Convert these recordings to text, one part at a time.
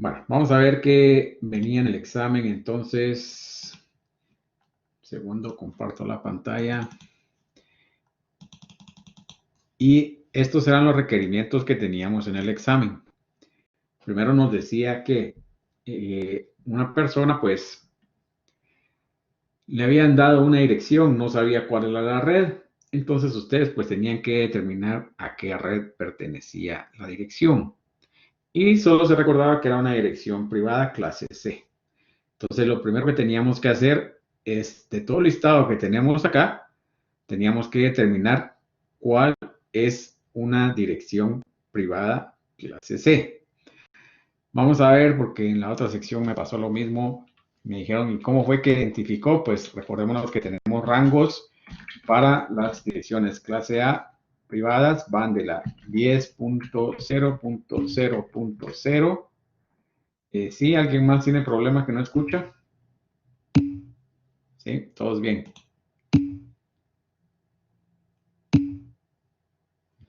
Bueno, vamos a ver qué venía en el examen. Entonces, segundo, comparto la pantalla. Y estos eran los requerimientos que teníamos en el examen. Primero nos decía que una persona, pues, le habían dado una dirección, no sabía cuál era la red. Entonces, ustedes, pues, tenían que determinar a qué red pertenecía la dirección. Y solo se recordaba que era una dirección privada clase C. Entonces, lo primero que teníamos que hacer es, de todo el listado que tenemos acá, teníamos que determinar cuál es una dirección privada clase C. Vamos a ver, porque en la otra sección me pasó lo mismo. Me dijeron, ¿y cómo fue que identificó? Pues recordémonos que tenemos rangos para las direcciones clase A privadas, van de la 10.0.0.0. ¿Sí? ¿Alguien más tiene problemas que no escucha? ¿Sí? ¿Todos bien?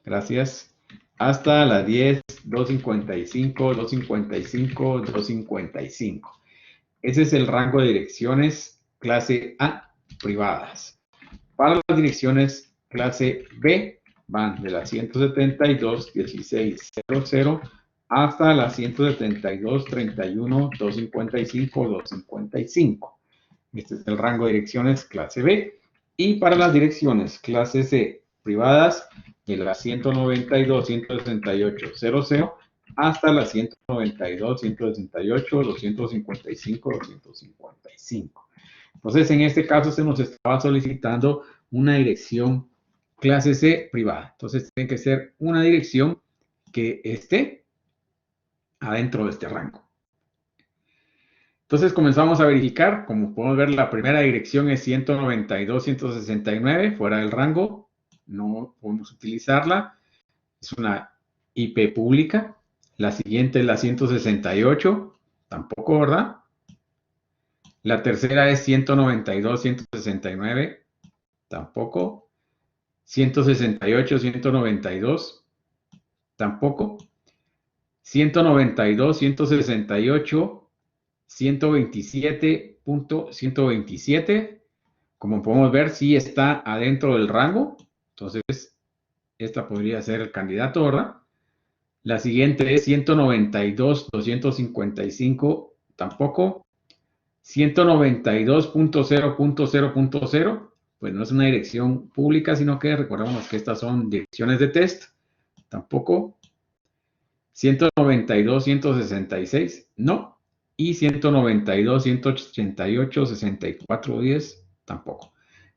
Gracias. Hasta la 10, 255, 255, 255. Ese es el rango de direcciones clase A privadas. Para las direcciones clase B van de la 172.16.00 hasta la 172.31.255, 255. Este es el rango de direcciones clase B. Y para las direcciones clase C privadas, de la 192.168.00 hasta la 192.168, 255, 255. Entonces, en este caso se nos estaba solicitando una dirección clase C privada. Entonces, tiene que ser una dirección que esté adentro de este rango. Entonces comenzamos a verificar. Como podemos ver, la primera dirección es 192.169, fuera del rango. No podemos utilizarla. Es una IP pública. La siguiente es la 168, tampoco, ¿verdad? La tercera es 192.169, tampoco. 168, 192, tampoco. 192, 168, 127.127. Como podemos ver, sí está adentro del rango. Entonces, esta podría ser el candidato, ¿verdad? La siguiente es 192.255, tampoco. 192.0.0.0, pues no es una dirección pública, sino que recordemos que estas son direcciones de test, tampoco. 192.166, no. Y 192.188.6410, tampoco.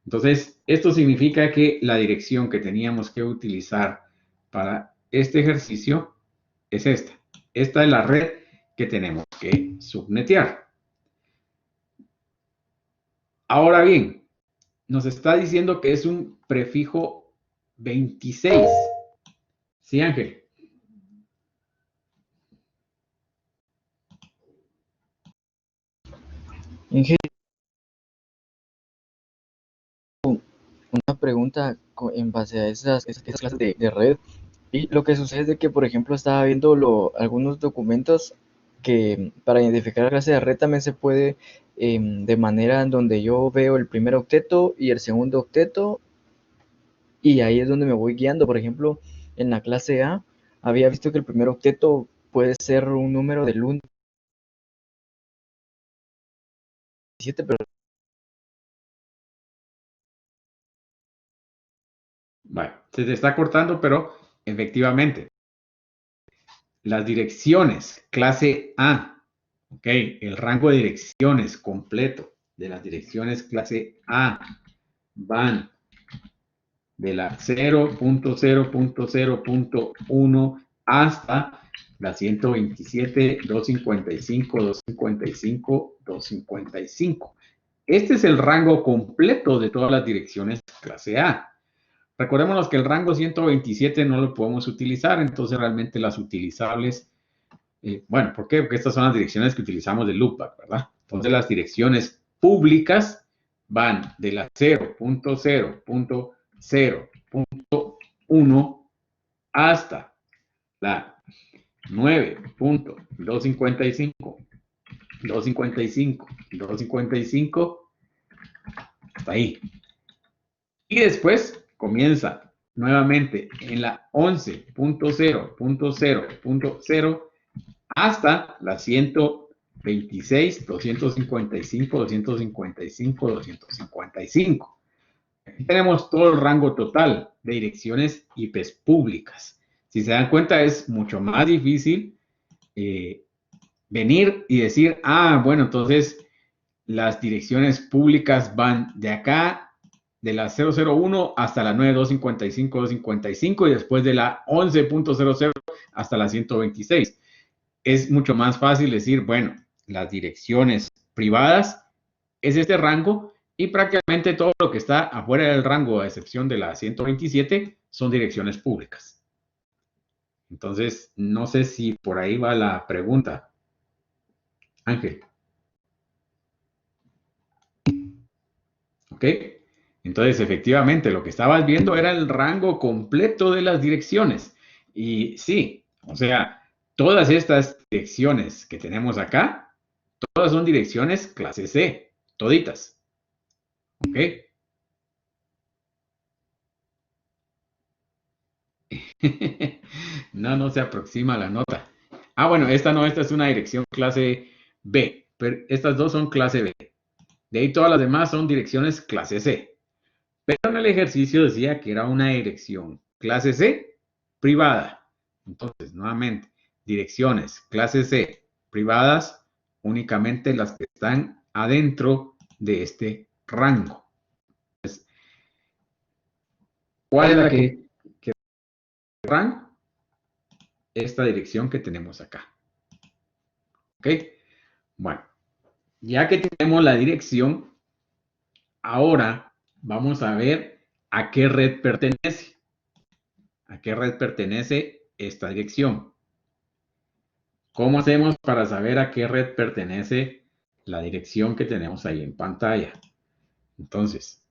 Entonces, esto significa que la dirección que teníamos que utilizar para este ejercicio es esta. Esta es la red que tenemos que subnetear. Ahora bien, nos está diciendo que es un prefijo 26. ¿Sí, Ángel? Inge, una pregunta en base a esas clases de red. Y lo que sucede es de que, por ejemplo, estaba viendo algunos documentos que para identificar la clase de red también se puede de manera en donde yo veo el primer octeto y el segundo octeto, y ahí es donde me voy guiando. Por ejemplo, en la clase A había visto que el primer octeto puede ser un número del 1 al 17, pero Bueno, se te está cortando, pero efectivamente, las direcciones clase A, ok, el rango de direcciones completo de las direcciones clase A van de la 0.0.0.1 hasta la 127, 255, 255, 255. Este es el rango completo de todas las direcciones clase A. Recordémonos que el rango 127 no lo podemos utilizar, entonces realmente las utilizables, bueno, ¿por qué? Porque estas son las direcciones que utilizamos de loopback, ¿verdad? Entonces las direcciones públicas van de la 0.0.0.1 hasta la 9.0.0.0.0 255, 255, 255, hasta ahí. Y después comienza nuevamente en la 11.0.0.0 hasta la 126, 255, 255, 255. Aquí tenemos todo el rango total de direcciones IPs públicas. Si se dan cuenta, es mucho más difícil venir y decir, bueno, entonces las direcciones públicas van de acá, de la 001 hasta la 9255, 255 y después de la 11.00 hasta la 126. Es mucho más fácil decir, bueno, las direcciones privadas es este rango y prácticamente todo lo que está afuera del rango, a excepción de la 127, son direcciones públicas. Entonces, no sé si por ahí va la pregunta. Ángel. ¿Ok? Entonces, efectivamente, lo que estabas viendo era el rango completo de las direcciones. Y sí, o sea, todas estas direcciones que tenemos acá, todas son direcciones clase C, toditas. ¿Ok? No se aproxima la nota. Bueno, esta no, esta es una dirección clase B, pero estas dos son clase B. De ahí todas las demás son direcciones clase C. Pero en el ejercicio decía que era una dirección clase C privada. Entonces, nuevamente, direcciones clase C privadas, únicamente las que están adentro de este rango. Entonces, ¿cuál es la que rango? Esta dirección que tenemos acá. ¿Ok? Bueno, ya que tenemos la dirección, ahora vamos a ver a qué red pertenece. ¿A qué red pertenece esta dirección? ¿Cómo hacemos para saber a qué red pertenece la dirección que tenemos ahí en pantalla? Entonces,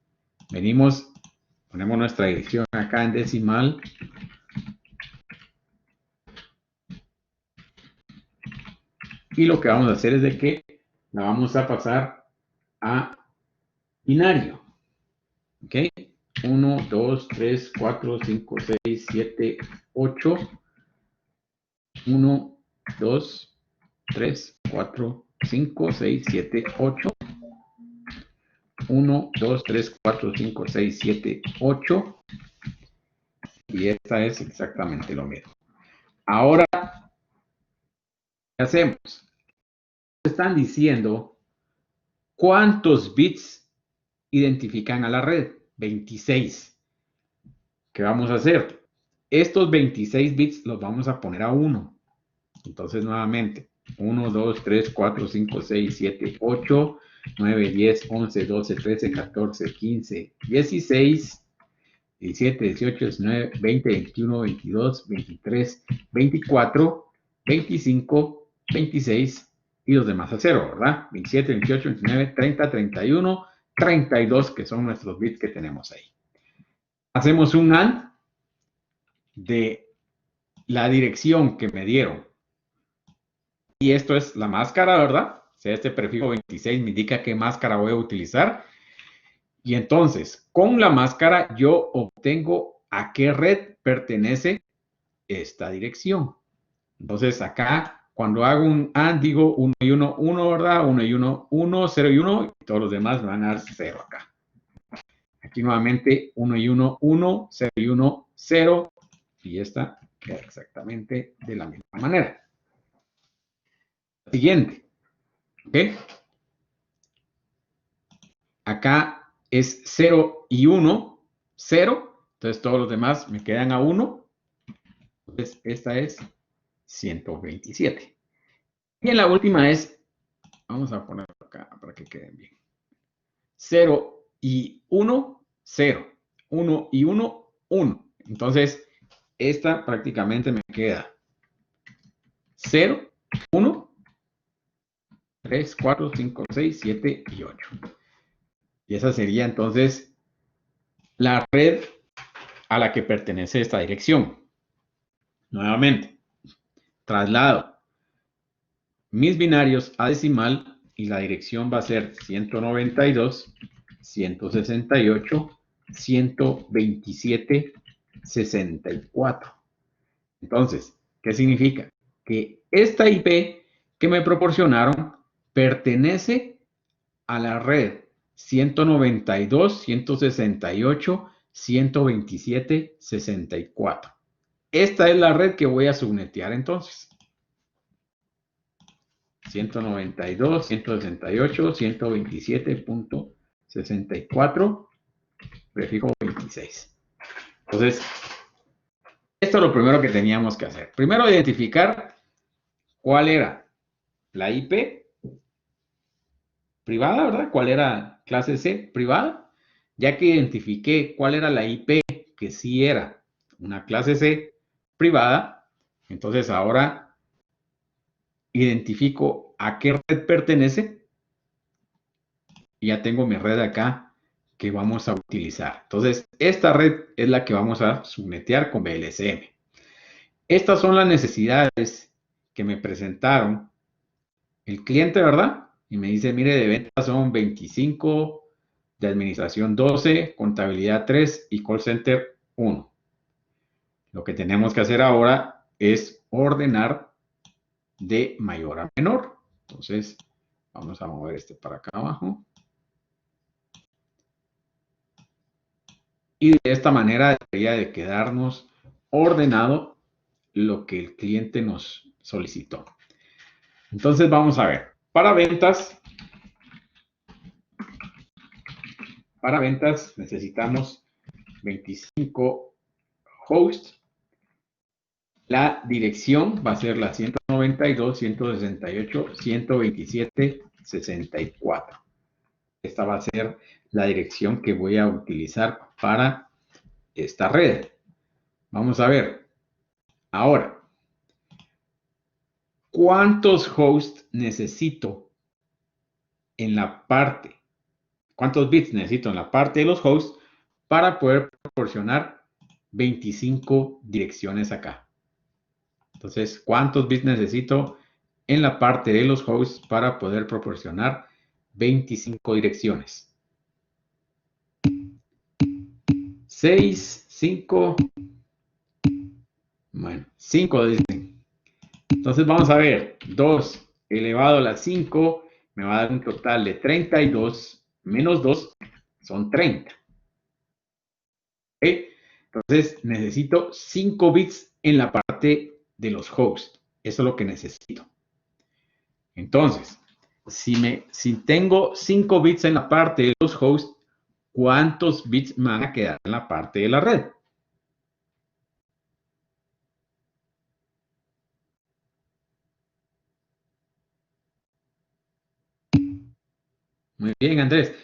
venimos, ponemos nuestra dirección acá en decimal. Y lo que vamos a hacer es de que la vamos a pasar a binario. ¿Ok? 1, 2, 3, 4, 5, 6, 7, 8. 1, 2, 3, 4, 5, 6, 7, 8. 1, 2, 3, 4, 5, 6, 7, 8. Y esta es exactamente lo mismo. Ahora, ¿qué hacemos? Están diciendo cuántos bits identifican a la red. 26. ¿Qué vamos a hacer? Estos 26 bits los vamos a poner a 1. Entonces, nuevamente, 1, 2, 3, 4, 5, 6, 7, 8, 9, 10, 11, 12, 13, 14, 15, 16, 17, 18, 19, 20, 21, 22, 23, 24, 25, 26 y los demás a 0, ¿verdad? 27, 28, 29, 30, 31, 32, que son nuestros bits que tenemos ahí. Hacemos un AND de la dirección que me dieron. Y esto es la máscara, ¿verdad? O sea, este prefijo 26 me indica qué máscara voy a utilizar. Y entonces, con la máscara yo obtengo a qué red pertenece esta dirección. Entonces, acá, cuando hago un AND, digo 1 y 1, 1, ¿verdad? 1 y 1, 1, 0 y 1, y todos los demás me van a dar 0 acá. Aquí nuevamente 1 y 1, 1, 0 y 1, 0. Y esta queda exactamente de la misma manera. Siguiente. ¿Ok? Acá es 0 y 1, 0. Entonces todos los demás me quedan a 1. Entonces esta es 127. Y en la última es, vamos a ponerlo acá para que queden bien. 0 y 1, 0. 1 y 1, 1. Entonces esta prácticamente me queda 0, 1, 3, 4, 5, 6, 7 y 8. Y esa sería entonces la red a la que pertenece esta dirección. Nuevamente, traslado mis binarios a decimal y la dirección va a ser 192, 168, 127, 64. Entonces, ¿qué significa? Que esta IP que me proporcionaron pertenece a la red 192, 168, 127, 64. Esta es la red que voy a subnetear entonces. 192, 168, 127.64, prefijo 26. Entonces, esto es lo primero que teníamos que hacer. Primero, identificar cuál era la IP privada, ¿verdad? ¿Cuál era clase C privada? Ya que identifiqué cuál era la IP que sí era una clase C privada, entonces ahora identifico a qué red pertenece y ya tengo mi red acá que vamos a utilizar. Entonces, esta red es la que vamos a subnetear con VLSM. Estas son las necesidades que me presentaron el cliente, ¿verdad? Y me dice, mire, de ventas son 25, de administración 12, contabilidad 3 y call center 1. Lo que tenemos que hacer ahora es ordenar de mayor a menor. Entonces, vamos a mover este para acá abajo. Y de esta manera debería de quedarnos ordenado lo que el cliente nos solicitó. Entonces, vamos a ver. Para ventas necesitamos 25 hosts. La dirección va a ser la 192, 168, 127, 64. Esta va a ser la dirección que voy a utilizar para esta red. Vamos a ver. Ahora, ¿cuántos hosts necesito en la parte? ¿Cuántos bits necesito en la parte de los hosts para poder proporcionar 25 direcciones acá? Entonces, ¿cuántos bits necesito en la parte de los hosts para poder proporcionar 25 direcciones? 6, 5, bueno, 5 dicen. Entonces vamos a ver, 2 elevado a la 5 me va a dar un total de 32 menos 2 son 30. ¿Okay? Entonces necesito 5 bits en la parte de los hosts. Eso es lo que necesito. Entonces, si tengo 5 bits en la parte de los hosts, ¿cuántos bits me van a quedar en la parte de la red? Muy bien, Andrés.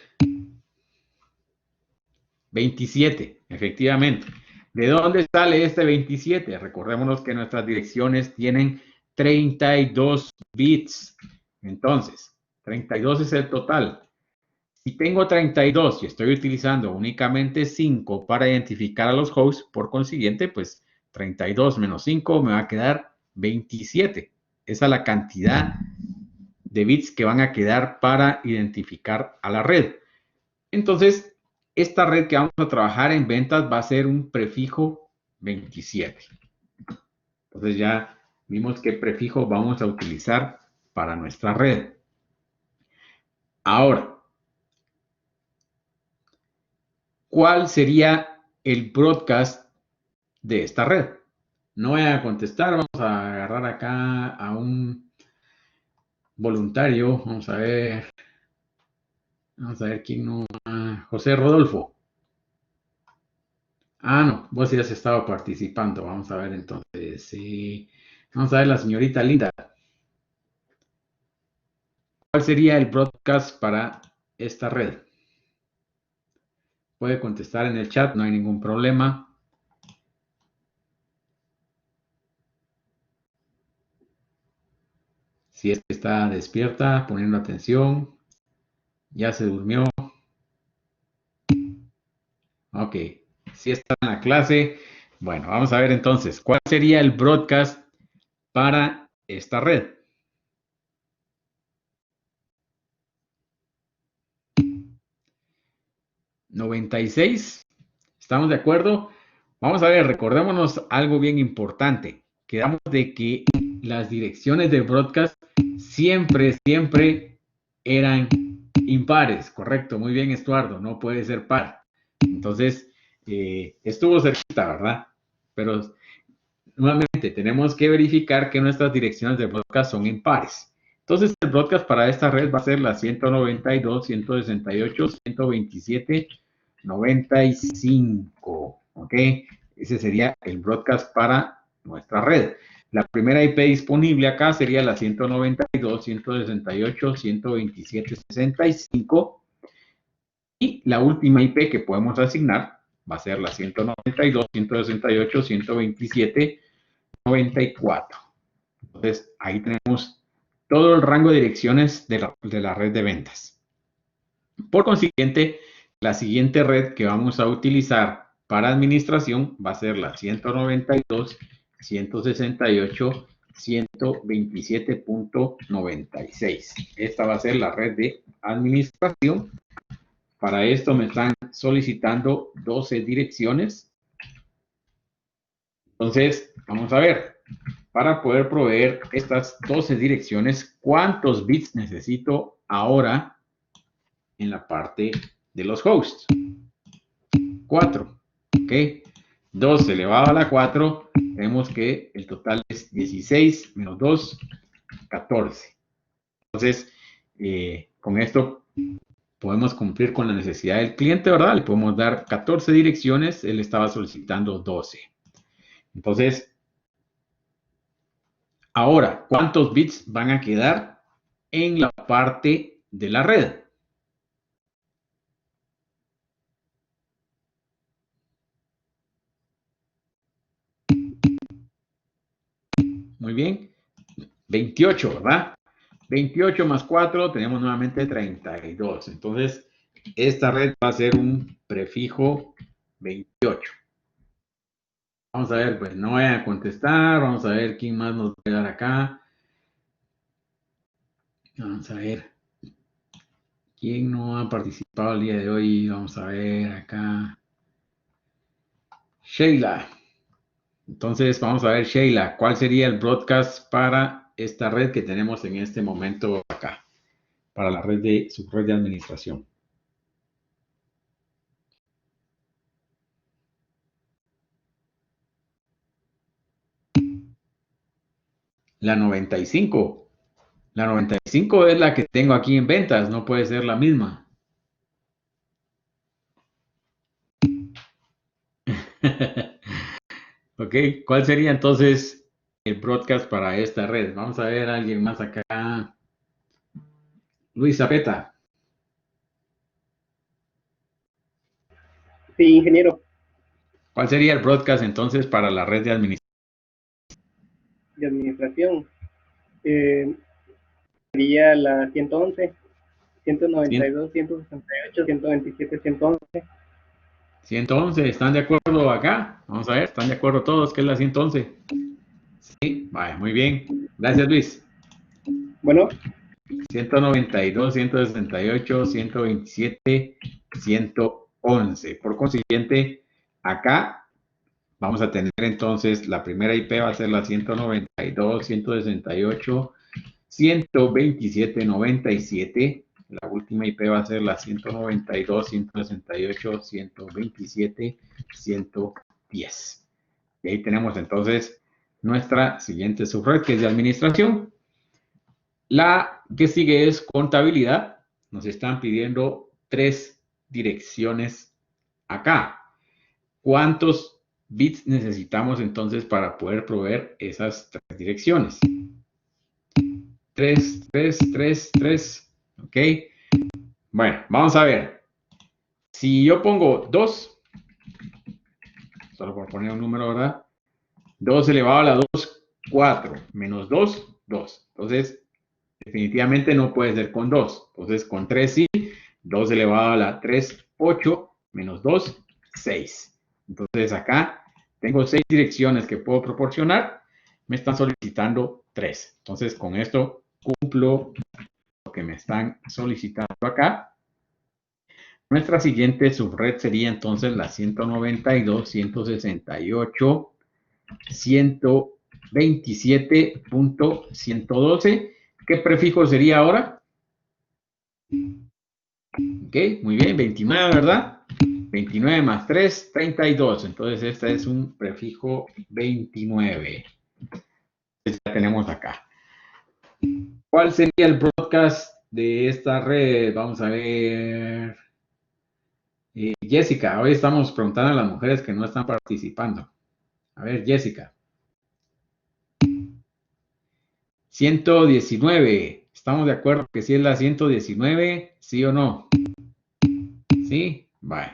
27, efectivamente. ¿De dónde sale este 27? Recordémonos que nuestras direcciones tienen 32 bits. Entonces, 32 es el total. Si tengo 32 y estoy utilizando únicamente 5 para identificar a los hosts, por consiguiente, pues 32 menos 5 me va a quedar 27. Esa es la cantidad de bits que van a quedar para identificar a la red. Entonces, esta red que vamos a trabajar en ventas va a ser un prefijo 27. Entonces ya vimos qué prefijo vamos a utilizar para nuestra red. Ahora, ¿cuál sería el broadcast de esta red? No voy a contestar, vamos a agarrar acá a un voluntario. Vamos a ver quién no. José Rodolfo. Ah, no, vos ya has estado participando. Vamos a ver entonces. Sí. Vamos a ver la señorita Linda. ¿Cuál sería el broadcast para esta red? Puede contestar en el chat, no hay ningún problema. Si es que está despierta, poniendo atención. Ya se durmió. Ok, si está en la clase. Bueno, vamos a ver entonces, ¿cuál sería el broadcast para esta red? 96. ¿Estamos de acuerdo? Vamos a ver, recordémonos algo bien importante. Quedamos de que las direcciones de broadcast siempre eran impares, correcto, muy bien, Estuardo, no puede ser par. Entonces, estuvo cerquita, ¿verdad? Pero nuevamente tenemos que verificar que nuestras direcciones de broadcast son impares. Entonces, el broadcast para esta red va a ser la 192, 168, 127, 95. ¿Ok? Ese sería el broadcast para nuestra red. La primera IP disponible acá sería la 192, 168, 127, 65. Y la última IP que podemos asignar va a ser la 192, 168, 127, 94. Entonces, ahí tenemos todo el rango de direcciones de la red de ventas. Por consiguiente, la siguiente red que vamos a utilizar para administración va a ser la 192, 168, 127.96. Esta va a ser la red de administración. Para esto me están solicitando 12 direcciones. Entonces, vamos a ver. Para poder proveer estas 12 direcciones, ¿cuántos bits necesito ahora en la parte de los hosts? 4. ¿Ok? 2 elevado a la 4. Tenemos que el total es 16 menos 2, 14. Entonces, con esto podemos cumplir con la necesidad del cliente, ¿verdad? Le podemos dar 14 direcciones. Él estaba solicitando 12. Entonces, ahora, ¿cuántos bits van a quedar en la parte de la red? Muy bien. 28, ¿verdad? 28 más 4, tenemos nuevamente 32. Entonces, esta red va a ser un prefijo 28. Vamos a ver, pues no voy a contestar. Vamos a ver quién más nos va a dar acá. Vamos a ver. ¿Quién no ha participado el día de hoy? Vamos a ver acá. Sheila. Entonces, vamos a ver, Sheila, ¿cuál sería el broadcast para esta red que tenemos en este momento acá? Para la red de su red de administración. La 95. La 95 es la que tengo aquí en ventas, no puede ser la misma. Ok, ¿cuál sería entonces el broadcast para esta red? Vamos a ver a alguien más acá. Luis Zapeta. Sí, ingeniero ¿Cuál sería el broadcast entonces para la red de administración? de administración. Sería la 111, 192, 168, 127, 111. 111, ¿están de acuerdo acá? Vamos a ver, ¿están de acuerdo todos que es la 111? Sí, vaya, muy bien. Gracias, Luis. Bueno, 192, 168, 127, 111. Por consiguiente, acá vamos a tener entonces la primera IP va a ser la 192, 168, 127, 97. La última IP va a ser la 192, 168, 127, 110. Y ahí tenemos entonces nuestra siguiente subred que es de administración. La que sigue es contabilidad. Nos están pidiendo 3 direcciones acá. ¿Cuántos bits necesitamos entonces para poder proveer esas 3 direcciones? 3, 3, 3, 3. ¿Ok? Bueno, vamos a ver. Si yo pongo 2, solo por poner un número, ¿verdad? 2 elevado a la 2, 4. Menos 2, 2. Entonces, definitivamente no puede ser con 2. Entonces, con 3 sí. 2 elevado a la 3, 8. Menos 2, 6. Entonces, acá tengo 6 direcciones que puedo proporcionar. Me están solicitando 3. Entonces, con esto cumplo lo que me están solicitando acá. Nuestra siguiente subred sería entonces la 192.168.127.112. ¿Qué prefijo sería ahora? Ok, muy bien, 29, ¿verdad? 29 más 3, 32. Entonces, este es un prefijo 29. Ya tenemos acá. ¿Cuál sería el broadcast de esta red? Vamos a ver. Jessica, hoy estamos preguntando a las mujeres que no están participando. A ver, Jessica. 119. ¿Estamos de acuerdo que sí es la 119? ¿Sí o no? ¿Sí? Vale.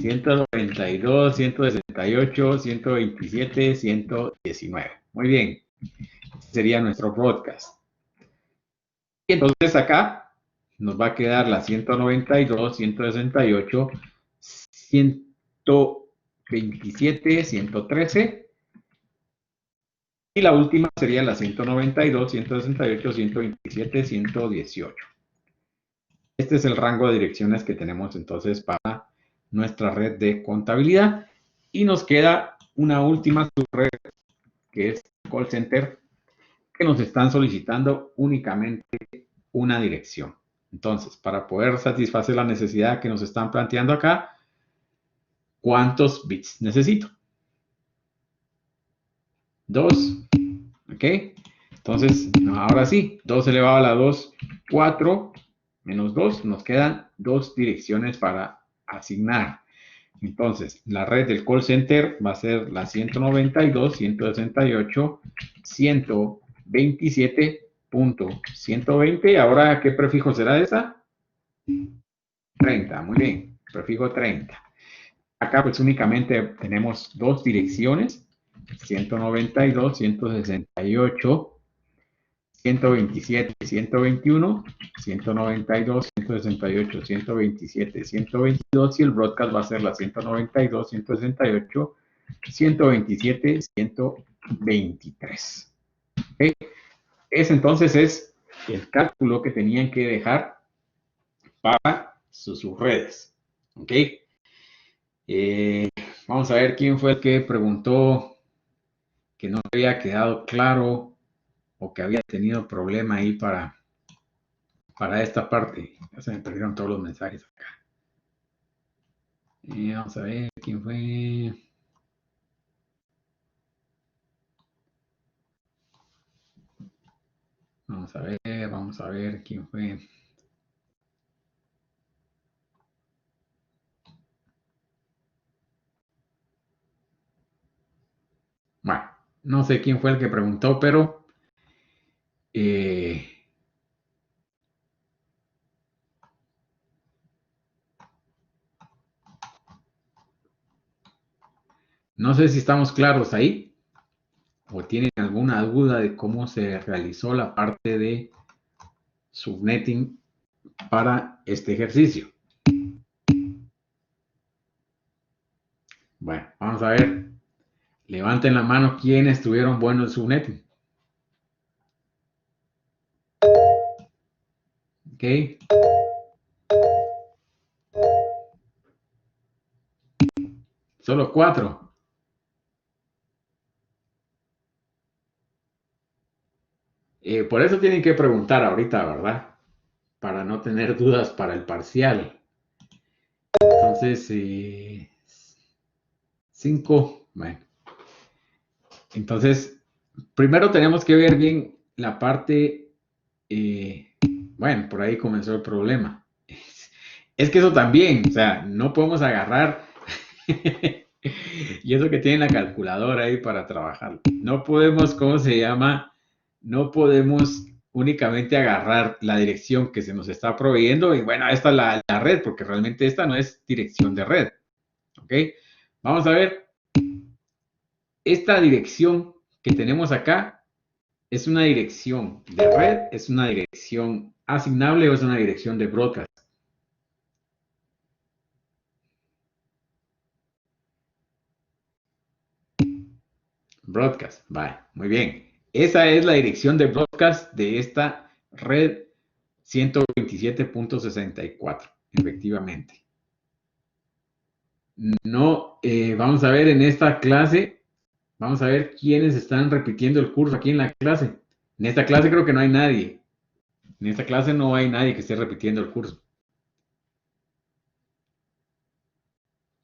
192, 168, 127, 119. Muy bien. Este sería nuestro broadcast. Y entonces acá nos va a quedar la 192, 168, 127, 113. Y la última sería la 192, 168, 127, 118. Este es el rango de direcciones que tenemos entonces para nuestra red de contabilidad. Y nos queda una última subred, que es call center, que nos están solicitando únicamente una dirección. Entonces, para poder satisfacer la necesidad que nos están planteando acá, ¿cuántos bits necesito? 2. ¿Ok? Entonces, ahora sí, 2 elevado a la 2, 4 menos 2, nos quedan 2 direcciones para asignar. Entonces, la red del call center va a ser la 192, 168, 127.120. Ahora, ¿qué prefijo será esa? 30, muy bien, prefijo 30. Acá pues únicamente tenemos 2 direcciones, 192, 168, 127, 121, 192, 168, 127, 122 y el broadcast va a ser la 192, 168, 127, 123. ¿Okay? Ese entonces es el cálculo que tenían que dejar para sus subredes. ¿Ok? Vamos a ver quién fue el que preguntó que no había quedado claro o que había tenido problema ahí para esta parte. Ya se me perdieron todos los mensajes acá. Vamos a ver quién fue. Vamos a ver quién fue. Bueno, no sé quién fue el que preguntó, pero no sé si estamos claros ahí o tienen alguna duda de cómo se realizó la parte de subnetting para este ejercicio. Bueno, vamos a ver. Levanten la mano quienes tuvieron bueno el subnetting. Ok. Solo 4. Por eso tienen que preguntar ahorita, ¿verdad? Para no tener dudas para el parcial. Entonces, 5. Bueno. Entonces, primero tenemos que ver bien la parte. Bueno, por ahí comenzó el problema. Es que eso también, o sea, no podemos agarrar. Y eso que tiene la calculadora ahí para trabajar. No podemos, ¿cómo se llama? No podemos únicamente agarrar la dirección que se nos está proveyendo y bueno, esta es la red, porque realmente esta no es dirección de red. ¿Ok? Vamos a ver. Esta dirección que tenemos acá es una dirección de red, es una dirección asignable o es una dirección de broadcast. Broadcast, vale, muy bien. Esa es la dirección de broadcast de esta red 127.64, efectivamente. No, vamos a ver en esta clase, vamos a ver quiénes están repitiendo el curso aquí en la clase. En esta clase creo que no hay nadie. En esta clase no hay nadie que esté repitiendo el curso.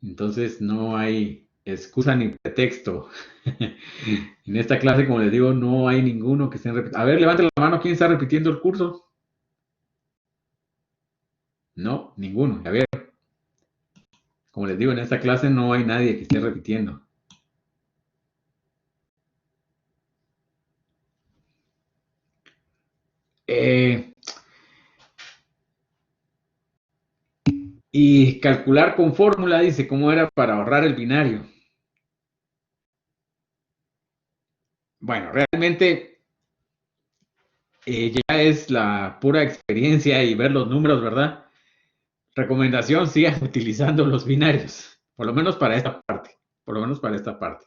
Entonces no hay excusa ni pretexto. En esta clase, como les digo, no hay ninguno que esté repitiendo. A ver, levanten la mano, ¿quién está repitiendo el curso? No, ninguno. A ver, como les digo, en esta clase no hay nadie que esté repitiendo. Y calcular con fórmula, dice, ¿cómo era para ahorrar el binario? Bueno, realmente ya es la pura experiencia y ver los números, ¿verdad? Recomendación, sigan utilizando los binarios, por lo menos para esta parte, por lo menos para esta parte.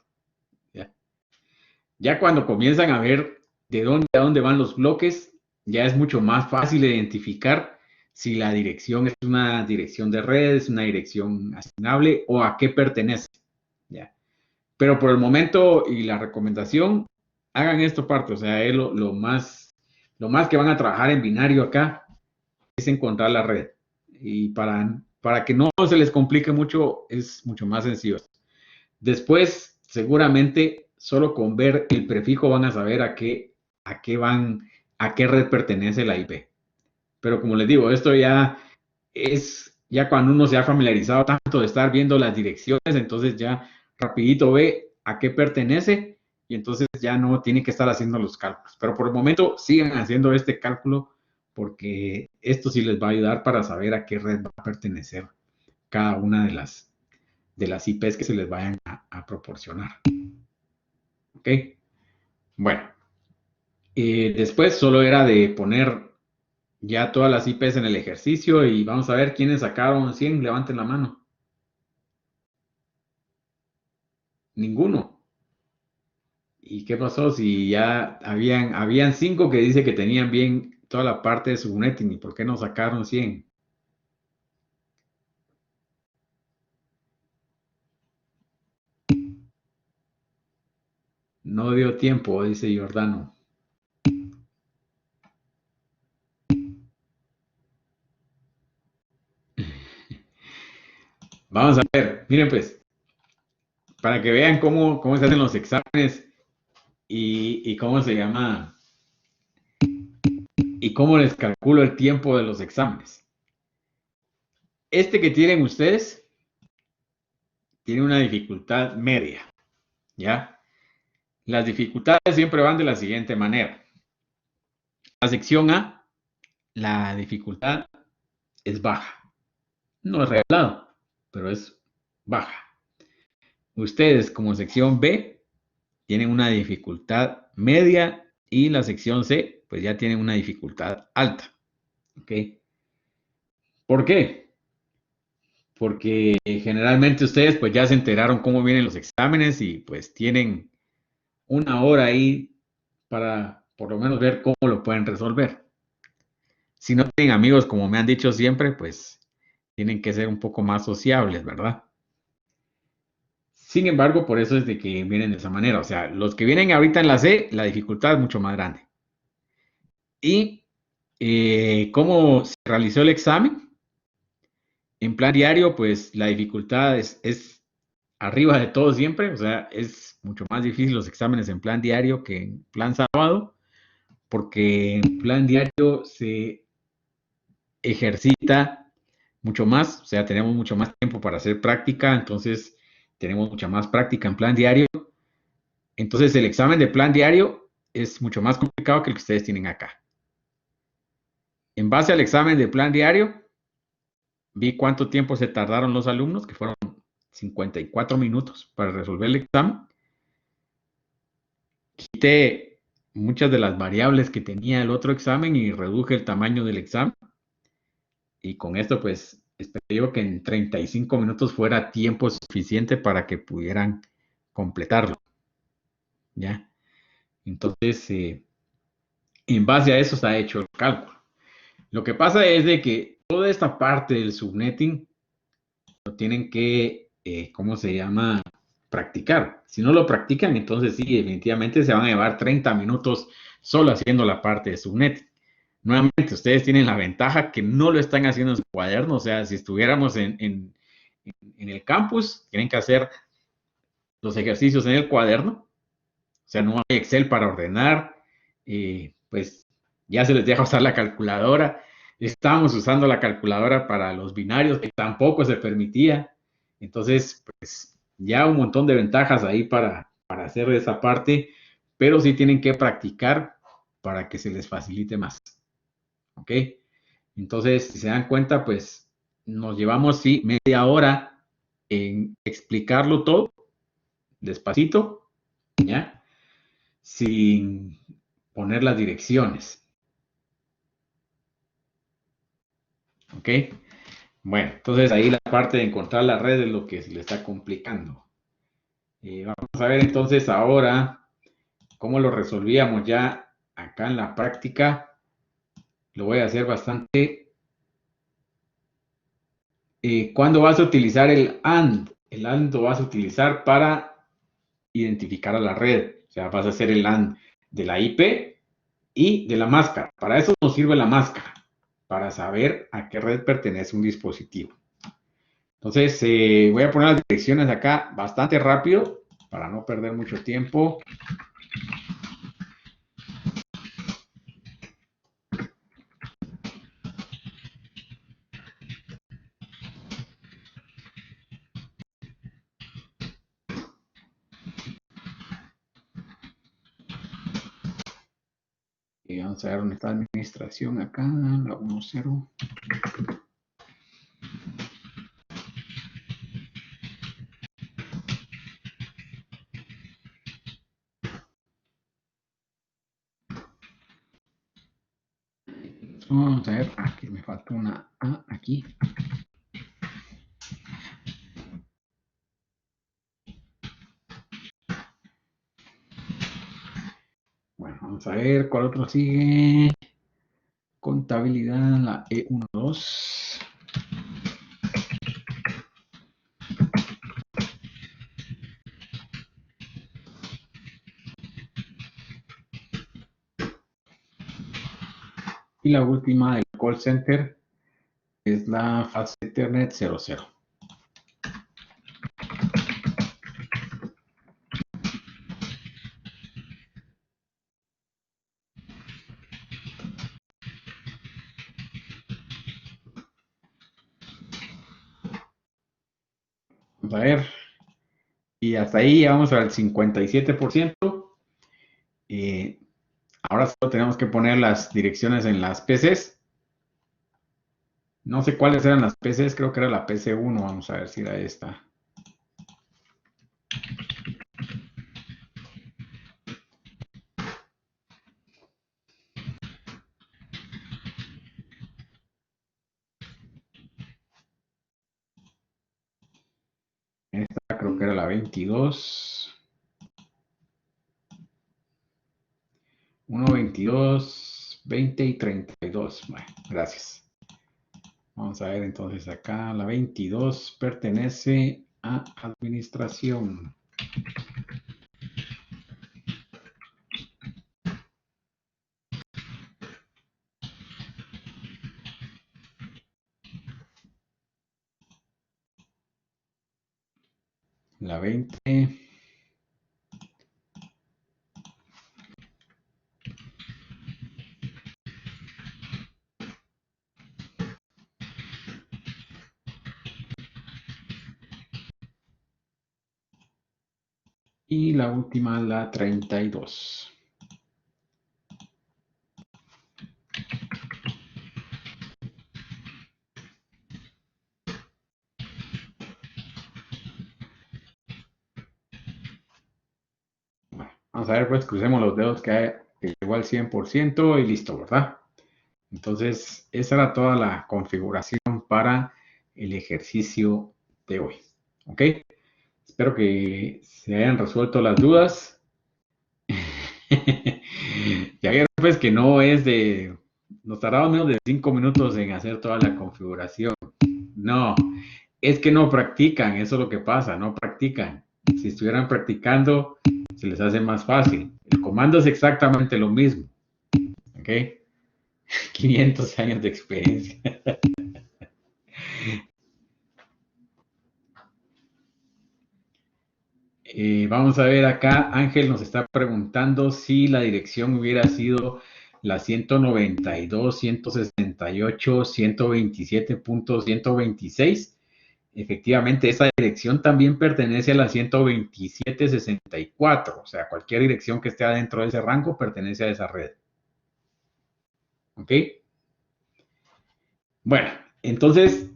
Ya cuando comienzan a ver de dónde a dónde van los bloques, ya es mucho más fácil identificar si la dirección es una dirección de red, es una dirección asignable o a qué pertenece. ¿Ya? Pero por el momento y la recomendación, hagan esto parte, o sea, es lo más que van a trabajar en binario acá es encontrar la red. Y para que no se les complique mucho, es mucho más sencillo. Después, seguramente, solo con ver el prefijo van a saber a qué red pertenece la IP. Pero como les digo, esto ya es, ya cuando uno se ha familiarizado tanto de estar viendo las direcciones, entonces ya rapidito ve a qué pertenece y entonces ya no tiene que estar haciendo los cálculos. Pero por el momento sigan haciendo este cálculo porque esto sí les va a ayudar para saber a qué red va a pertenecer cada una de las IPs que se les vayan a proporcionar. ¿Ok? Bueno, después solo era de poner ya todas las IPs en el ejercicio y vamos a ver quiénes sacaron 100, levanten la mano. Ninguno. ¿Y qué pasó si ya habían 5 que dice que tenían bien toda la parte de subnetting? ¿Y por qué no sacaron 100? No dio tiempo, dice Giordano. Vamos a ver, miren pues, para que vean cómo se hacen los exámenes y cómo se llama, y cómo les calculo el tiempo de los exámenes. Este que tienen ustedes tiene una dificultad media, ¿ya? Las dificultades siempre van de la siguiente manera. La sección A, la dificultad es baja. No es regalado, pero es baja. Ustedes como sección B tienen una dificultad media y la sección C pues ya tienen una dificultad alta. ¿Ok? ¿Por qué? Porque generalmente ustedes pues ya se enteraron cómo vienen los exámenes y pues tienen una hora ahí para por lo menos ver cómo lo pueden resolver. Si no tienen amigos, como me han dicho siempre, pues tienen que ser un poco más sociables, ¿verdad? Sin embargo, por eso es de que vienen de esa manera. O sea, los que vienen ahorita en la C, la dificultad es mucho más grande. ¿Y cómo se realizó el examen? En plan diario, pues la dificultad es arriba de todo siempre. O sea, es mucho más difícil los exámenes en plan diario que en plan sábado, porque en plan diario se ejercita mucho más, o sea, tenemos mucho más tiempo para hacer práctica, entonces tenemos mucha más práctica en plan diario. Entonces el examen de plan diario es mucho más complicado que el que ustedes tienen acá. En base al examen de plan diario, vi cuánto tiempo se tardaron los alumnos, que fueron 54 minutos para resolver el examen. Quité muchas de las variables que tenía el otro examen y reduje el tamaño del examen. Y con esto, pues, espero que en 35 minutos fuera tiempo suficiente para que pudieran completarlo. ¿Ya? Entonces, en base a eso se ha hecho el cálculo. Lo que pasa es de que toda esta parte del subnetting lo tienen que, ¿cómo se llama? Practicar. Si no lo practican, entonces sí, definitivamente se van a llevar 30 minutos solo haciendo la parte de subnetting. Nuevamente, ustedes tienen la ventaja que no lo están haciendo en su cuaderno. O sea, si estuviéramos en el campus, tienen que hacer los ejercicios en el cuaderno. O sea, no hay Excel para ordenar. Pues ya se les deja usar la calculadora. Estábamos usando la calculadora para los binarios, que tampoco se permitía. Entonces, pues ya un montón de ventajas ahí para hacer esa parte, pero sí tienen que practicar para que se les facilite más. ¿Ok? Entonces, si se dan cuenta, pues nos llevamos, sí, media hora en explicarlo todo, despacito, ¿ya? Sin poner las direcciones. ¿Ok? Bueno, entonces ahí la parte de encontrar la red es lo que se le está complicando. Vamos a ver entonces ahora cómo lo resolvíamos ya acá en la práctica. Lo voy a hacer bastante. ¿Cuándo vas a utilizar el AND? El AND lo vas a utilizar para identificar a la red. O sea, vas a hacer el AND de la IP y de la máscara. Para eso nos sirve la máscara, para saber a qué red pertenece un dispositivo. Entonces, voy a poner las direcciones acá bastante rápido para no perder mucho tiempo. Y vamos a ver dónde está la administración acá, la 1.0. Vamos a ver, aquí me falta una A aquí. Bueno, vamos a ver cuál otro sigue. Contabilidad, la E12. Y la última del call center es la Fast Ethernet 00. Vamos a ver. Y hasta ahí vamos al 57%. Ahora solo tenemos que poner las direcciones en las PCs. No sé cuáles eran las PCs, creo que era la PC1. Vamos a ver si era esta. Esta creo que era la 22. 1, 22, 20 y 32. Bueno, gracias. Vamos a ver entonces acá. La 22 pertenece a administración. La 20. Y la última, la 32. Bueno, vamos a ver, pues crucemos los dedos que llegó al 100% y listo, ¿verdad? Entonces, esa era toda la configuración para el ejercicio de hoy. ¿Ok? Espero que se hayan resuelto las dudas. Ya vieron pues que no es de nos tardamos menos de 5 minutos en hacer toda la configuración. No, es que no practican, eso es lo que pasa, no practican. Si estuvieran practicando, se les hace más fácil. El comando es exactamente lo mismo. ¿Ok? 500 años de experiencia. Vamos a ver acá, Ángel nos está preguntando si la dirección hubiera sido la 192.168.127.126. Efectivamente, esa dirección también pertenece a la 127.64. O sea, cualquier dirección que esté adentro de ese rango pertenece a esa red. ¿Ok? Bueno, entonces,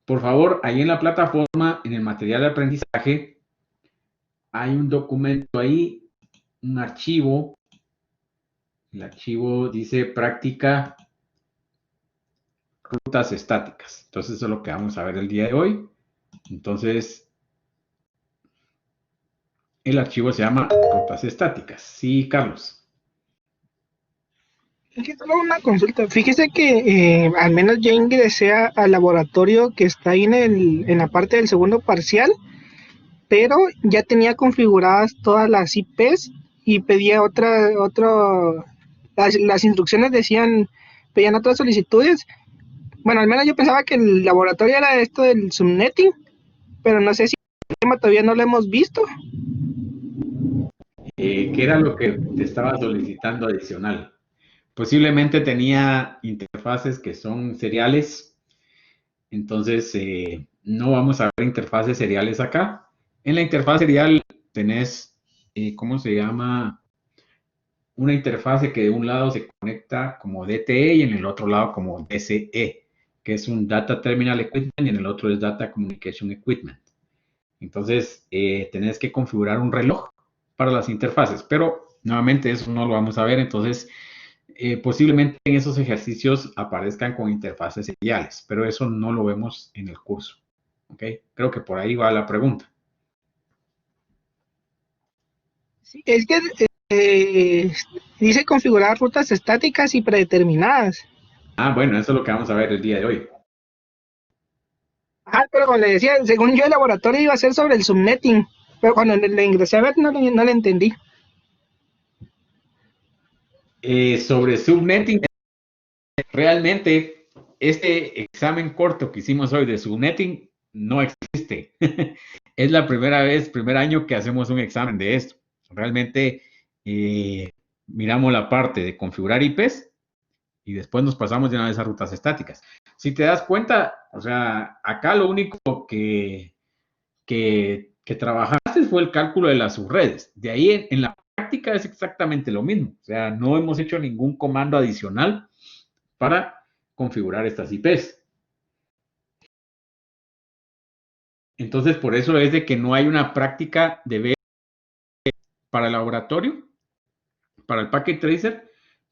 por favor, ahí en la plataforma, en el material de aprendizaje, hay un documento ahí, un archivo. El archivo dice práctica rutas estáticas. Entonces, eso es lo que vamos a ver el día de hoy. Entonces, el archivo se llama rutas estáticas. Sí, Carlos. Solo una consulta. Fíjese que al menos ya ingresé al laboratorio que está ahí en la parte del segundo parcial, pero ya tenía configuradas todas las IPs y pedía las instrucciones pedían otras solicitudes. Bueno, al menos yo pensaba que el laboratorio era esto del subnetting, pero no sé si el tema todavía no lo hemos visto. ¿Qué era lo que te estaba solicitando adicional? Posiblemente tenía interfaces que son seriales, entonces no vamos a ver interfaces seriales acá. En la interfaz serial tenés, ¿cómo se llama? Una interfase que de un lado se conecta como DTE y en el otro lado como DCE, que es un Data Terminal Equipment y en el otro es Data Communication Equipment. Entonces, tenés que configurar un reloj para las interfaces, pero nuevamente eso no lo vamos a ver, entonces posiblemente en esos ejercicios aparezcan con interfaces seriales, pero eso no lo vemos en el curso. ¿Ok? Creo que por ahí va la pregunta. Sí, es que dice configurar rutas estáticas y predeterminadas. Ah, bueno, eso es lo que vamos a ver el día de hoy. Ah, pero como le decía, según yo el laboratorio iba a ser sobre el subnetting, pero cuando le ingresé a ver no le entendí. Sobre subnetting, realmente este examen corto que hicimos hoy de subnetting no existe. Es la primera vez, primer año que hacemos un examen de esto. Realmente miramos la parte de configurar IPs y después nos pasamos de una vez a rutas estáticas. Si te das cuenta, o sea, acá lo único que trabajaste fue el cálculo de las subredes. De ahí en la práctica es exactamente lo mismo. O sea, no hemos hecho ningún comando adicional para configurar estas IPs. Entonces, por eso es de que no hay una práctica de ver para el laboratorio, para el Packet Tracer,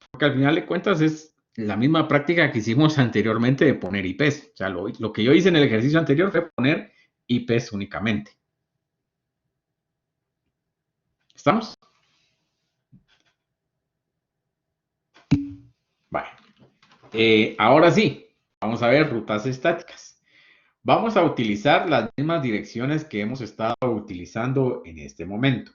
porque al final de cuentas es la misma práctica que hicimos anteriormente de poner IPs. O sea, lo que yo hice en el ejercicio anterior fue poner IPs únicamente. ¿Estamos? Vale. Ahora sí, vamos a ver rutas estáticas. Vamos a utilizar las mismas direcciones que hemos estado utilizando en este momento.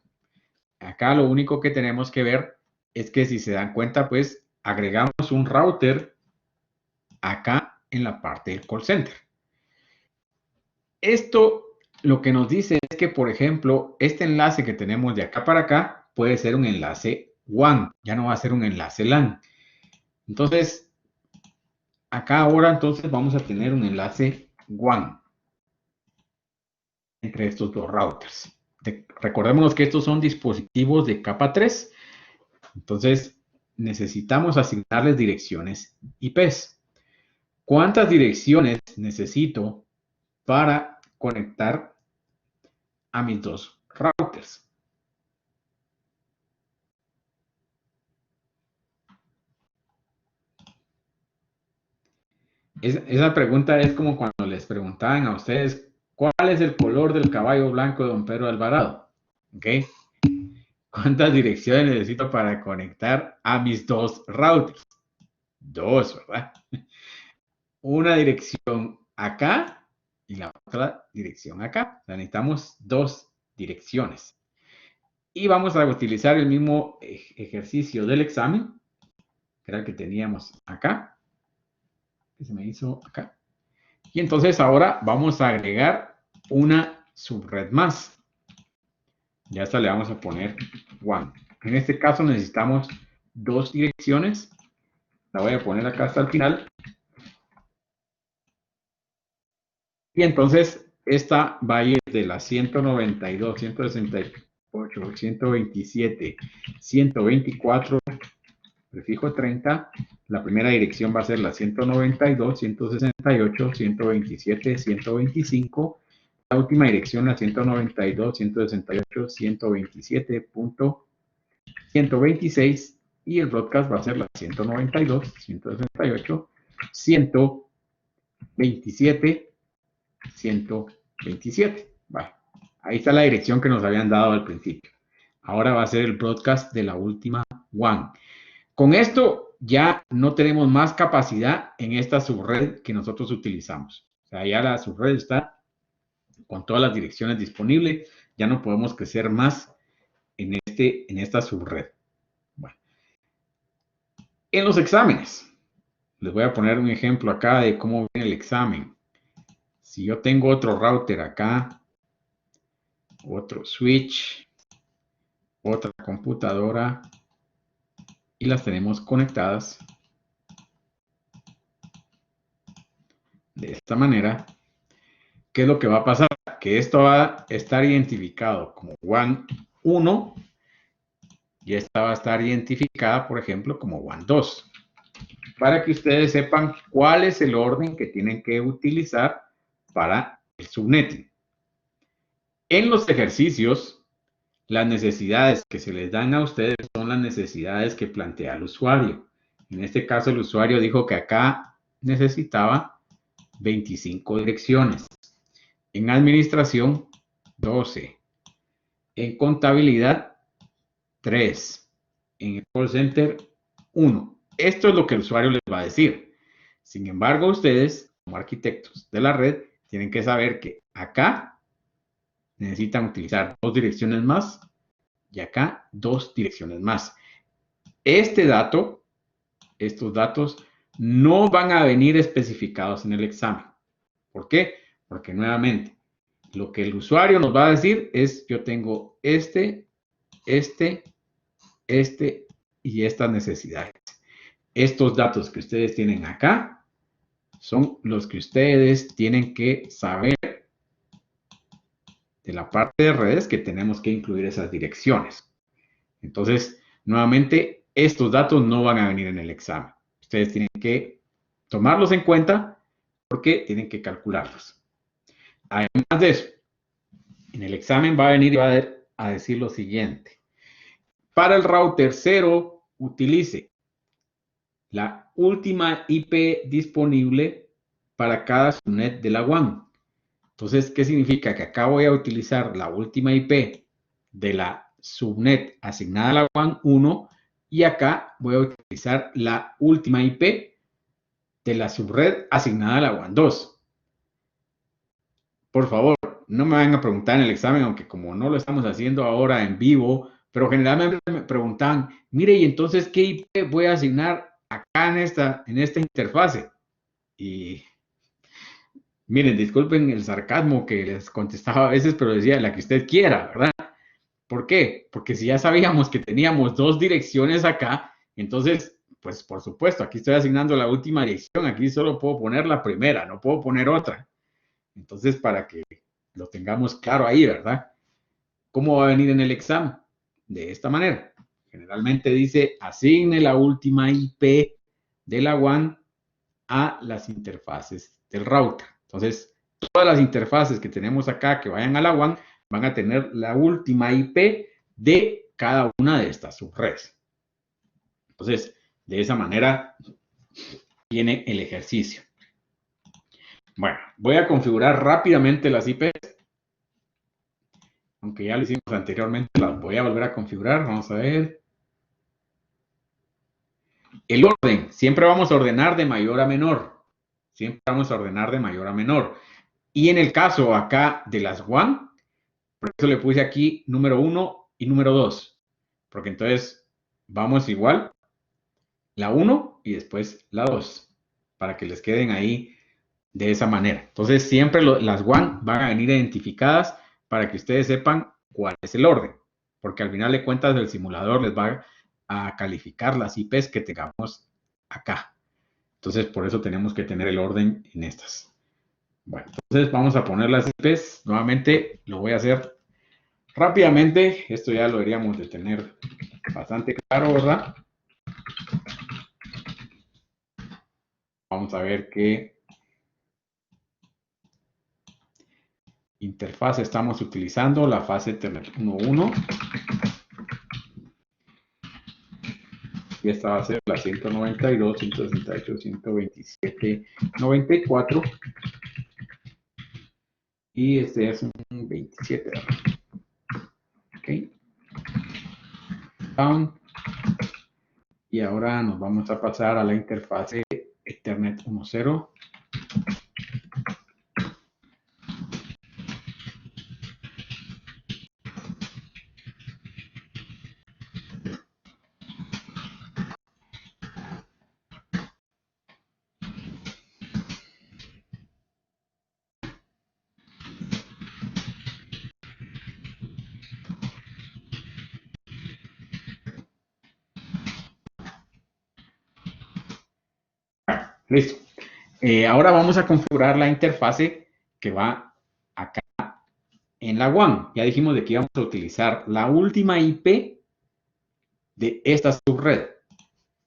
Acá lo único que tenemos que ver es que si se dan cuenta, pues agregamos un router acá en la parte del call center. Esto lo que nos dice es que, por ejemplo, este enlace que tenemos de acá para acá puede ser un enlace WAN, ya no va a ser un enlace LAN. Entonces, acá ahora entonces vamos a tener un enlace WAN entre estos dos routers. Recordémonos que estos son dispositivos de capa 3. Entonces, necesitamos asignarles direcciones IPs. ¿Cuántas direcciones necesito para conectar a mis dos routers? Esa pregunta es como cuando les preguntaban a ustedes cuál es el color del caballo blanco de don Pedro Alvarado. ¿Ok? ¿Cuántas direcciones necesito para conectar a mis dos routers? Dos, ¿verdad? Una dirección acá y la otra dirección acá. O sea, necesitamos dos direcciones. Y vamos a utilizar el mismo ejercicio del examen, que era el que teníamos acá, que se me hizo acá. Y entonces ahora vamos a agregar una subred más. Ya esta le vamos a poner one. En este caso necesitamos dos direcciones. La voy a poner acá hasta el final. Y entonces esta va a ir de la 192, 168, 127, 124, prefijo 30. La primera dirección va a ser la 192, 168, 127, 125. La última dirección, la 192, 168, 127.126. Y el broadcast va a ser la 192, 168, 127, 127. Vale. Ahí está la dirección que nos habían dado al principio. Ahora va a ser el broadcast de la última one. Con esto ya no tenemos más capacidad en esta subred que nosotros utilizamos. O sea, ya la subred está con todas las direcciones disponibles. Ya no podemos crecer más en esta subred. Bueno. En los exámenes. Les voy a poner un ejemplo acá de cómo viene el examen. Si yo tengo otro router acá, otro switch, otra computadora y las tenemos conectadas de esta manera, ¿qué es lo que va a pasar? Que esto va a estar identificado como WAN 1 y esta va a estar identificada, por ejemplo, como WAN 2. Para que ustedes sepan cuál es el orden que tienen que utilizar para el subnetting. En los ejercicios, las necesidades que se les dan a ustedes son las necesidades que plantea el usuario. En este caso, el usuario dijo que acá necesitaba 25 direcciones. En administración, 12. En contabilidad, 3. En el call center, 1. Esto es lo que el usuario les va a decir. Sin embargo, ustedes, como arquitectos de la red, tienen que saber que acá necesitan utilizar 2 direcciones más y acá 2 direcciones más. Estos datos no van a venir especificados en el examen. ¿Por qué? Porque nuevamente, lo que el usuario nos va a decir es, yo tengo este y estas necesidades. Estos datos que ustedes tienen acá son los que ustedes tienen que saber de la parte de redes, que tenemos que incluir esas direcciones. Entonces, nuevamente, estos datos no van a venir en el examen. Ustedes tienen que tomarlos en cuenta porque tienen que calcularlos. Además de eso, en el examen va a venir y va a decir lo siguiente. Para el router 0, utilice la última IP disponible para cada subnet de la WAN. Entonces, ¿qué significa? Que acá voy a utilizar la última IP de la subnet asignada a la WAN 1 y acá voy a utilizar la última IP de la subred asignada a la WAN 2. Por favor, no me vayan a preguntar en el examen, aunque como no lo estamos haciendo ahora en vivo, pero generalmente me preguntan, mire, ¿y entonces qué IP voy a asignar acá en esta interfase? Y miren, disculpen el sarcasmo que les contestaba a veces, pero decía la que usted quiera, ¿verdad? ¿Por qué? Porque si ya sabíamos que teníamos 2 direcciones acá, entonces, pues por supuesto, aquí estoy asignando la última dirección, aquí solo puedo poner la primera, no puedo poner otra. Entonces, para que lo tengamos claro ahí, ¿verdad? ¿Cómo va a venir en el examen? De esta manera. Generalmente dice, asigne la última IP de la WAN a las interfaces del router. Entonces, todas las interfaces que tenemos acá que vayan a la WAN van a tener la última IP de cada una de estas subredes. Entonces, de esa manera viene el ejercicio. Bueno, voy a configurar rápidamente las IPs. aunque ya lo hicimos anteriormente, las voy a volver a configurar. Vamos a ver. El orden, siempre vamos a ordenar de mayor a menor. Siempre vamos a ordenar de mayor a menor. Y en el caso acá de las one, por eso le puse aquí número 1 y número 2. Porque entonces vamos igual, la 1 y después la 2. Para que les queden ahí de esa manera. Entonces siempre las one van a venir identificadas para que ustedes sepan cuál es el orden. Porque al final de cuentas el simulador les va a calificar las IPs que tengamos acá. Entonces por eso tenemos que tener el orden en estas. Bueno, entonces vamos a poner las IPs. Nuevamente lo voy a hacer rápidamente. Esto ya lo deberíamos de tener bastante claro, ¿verdad? Vamos a ver qué interfaz estamos utilizando. La fase Ethernet 1.1. Y esta va a ser la 192, 168, 127, 94. Y este es un 27. Ok. Down. Y ahora nos vamos a pasar a la interfase Ethernet 1.0. Listo. Ahora vamos a configurar la interfase que va acá en la WAN. Ya dijimos de que íbamos a utilizar la última IP de esta subred.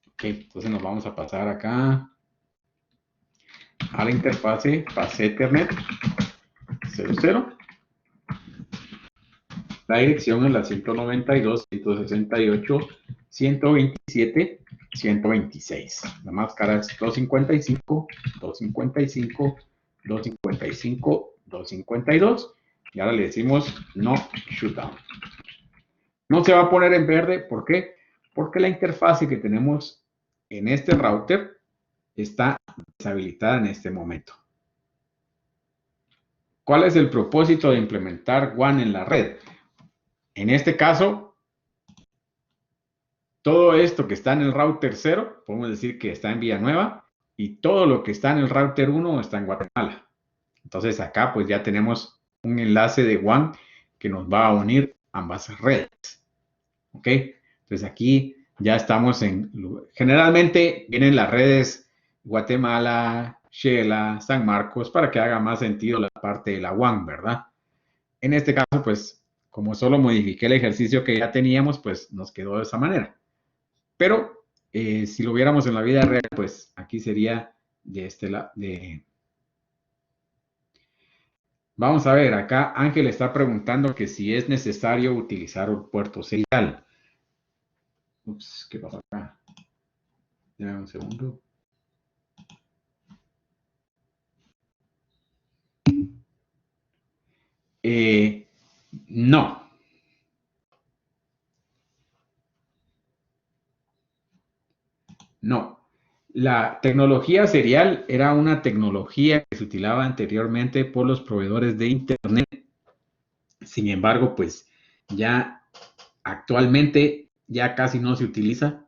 Ok, entonces nos vamos a pasar acá a la interfase fase Ethernet 00. La dirección es la 192, 168, 127, 126. La máscara es 255, 255, 255, 252. Y ahora le decimos no shutdown. No se va a poner en verde. ¿Por qué? Porque la interfase que tenemos en este router está deshabilitada en este momento. ¿Cuál es el propósito de implementar WAN en la red? En este caso, todo esto que está en el router 0, podemos decir que está en Villanueva, y todo lo que está en el router 1 está en Guatemala. Entonces acá pues ya tenemos un enlace de WAN que nos va a unir ambas redes. ¿Ok? Entonces aquí ya estamos en... Generalmente vienen las redes Guatemala, Shela, San Marcos, para que haga más sentido la parte de la WAN, ¿verdad? En este caso, pues, como solo modifiqué el ejercicio que ya teníamos, pues nos quedó de esa manera. Pero si lo viéramos en la vida real, pues aquí sería de este lado. Vamos a ver, acá Ángel está preguntando que si es necesario utilizar un puerto serial. Ups, ¿qué pasó acá? Dame un segundo. No. No. La tecnología serial era una tecnología que se utilizaba anteriormente por los proveedores de Internet. Sin embargo, pues ya actualmente ya casi no se utiliza.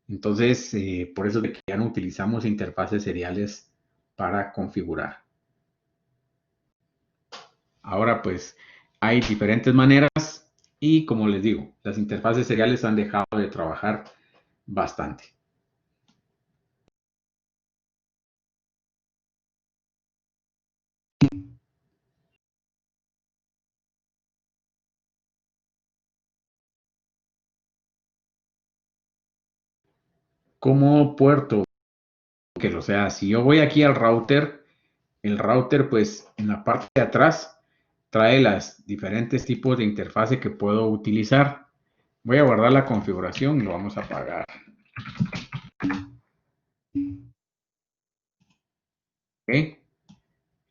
Entonces, por eso es que ya no utilizamos interfaces seriales para configurar. Ahora, pues, hay diferentes maneras y, como les digo, las interfaces seriales han dejado de trabajar bastante. Como puerto, o sea, si yo voy aquí al router, el router, pues, en la parte de atrás trae los diferentes tipos de interfase que puedo utilizar. Voy a guardar la configuración y lo vamos a apagar. ¿Ok?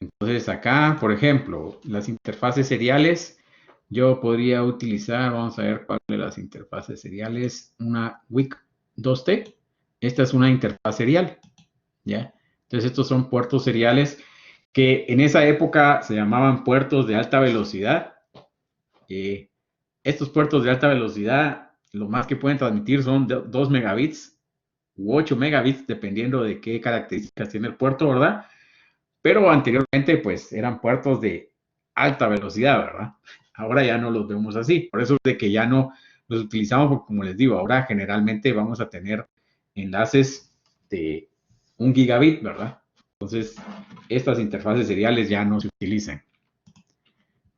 Entonces acá, por ejemplo, las interfaces seriales yo podría utilizar, vamos a ver cuál de las interfaces seriales, una WIC 2T. Esta es una interfaz serial, ¿ya? Entonces estos son puertos seriales que en esa época se llamaban puertos de alta velocidad. Estos puertos de alta velocidad, lo más que pueden transmitir son 2 megabits u 8 megabits, dependiendo de qué características tiene el puerto, ¿verdad? Pero anteriormente, pues, eran puertos de alta velocidad, ¿verdad? Ahora ya no los vemos así. Por eso es de que ya no los utilizamos, porque como les digo, ahora generalmente vamos a tener enlaces de 1 gigabit, ¿verdad? Entonces, estas interfaces seriales ya no se utilizan.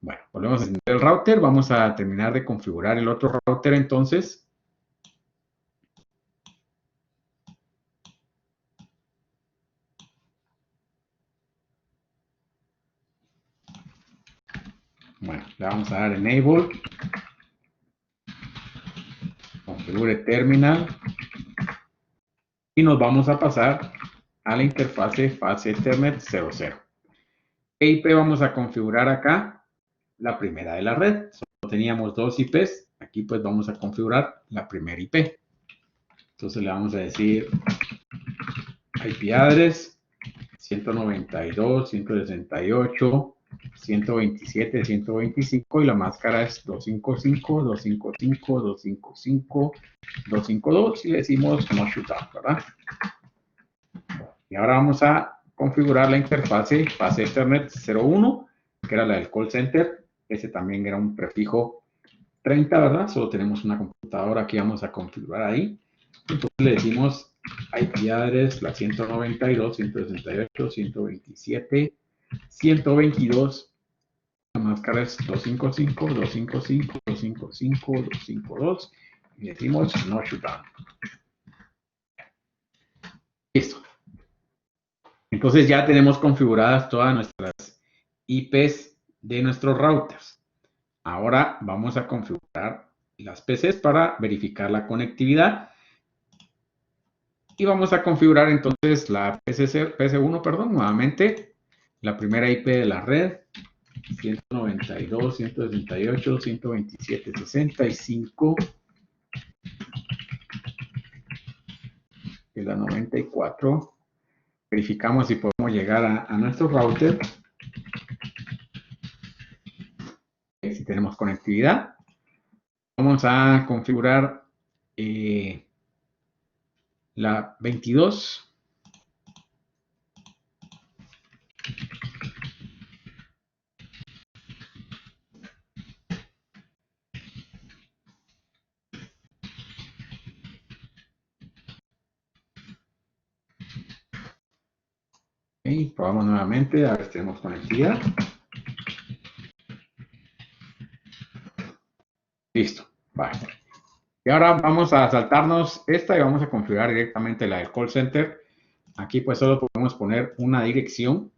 Bueno, volvemos a encender el router. Vamos a terminar de configurar el otro router entonces. Bueno, le vamos a dar Enable. Configure terminal. Y nos vamos a pasar a la interfase Fast Ethernet 00. ¿Qué IP vamos a configurar acá? La primera de la red. Solo teníamos 2 IPs. Aquí pues vamos a configurar la primera IP. Entonces le vamos a decir IP address 192, 168, 127, 125 y la máscara es 255, 255, 255, 252 y le decimos no shutdown, ¿verdad? Y ahora vamos a configurar la interfase Fast Ethernet 01, que era la del call center. Ese también era un prefijo 30, ¿verdad? Solo tenemos una computadora que vamos a configurar ahí. Entonces le decimos IP address, la 192, 168, 127, 122. La máscara es 255, 255, 255, 252. Y decimos no shutdown. Listo. Entonces ya tenemos configuradas todas nuestras IPs de nuestros routers. Ahora vamos a configurar las PCs para verificar la conectividad. Y vamos a configurar entonces la PC1, perdón, nuevamente. La primera IP de la red. 192, 168, 127, 65. Es la 94. Verificamos si podemos llegar a nuestro router. Si tenemos conectividad. Vamos a configurar la 22. Okay, probamos nuevamente a ver si tenemos conectividad. Listo, vale. Y ahora vamos a saltarnos esta y vamos a configurar directamente la del call center. Aquí pues solo podemos poner una dirección.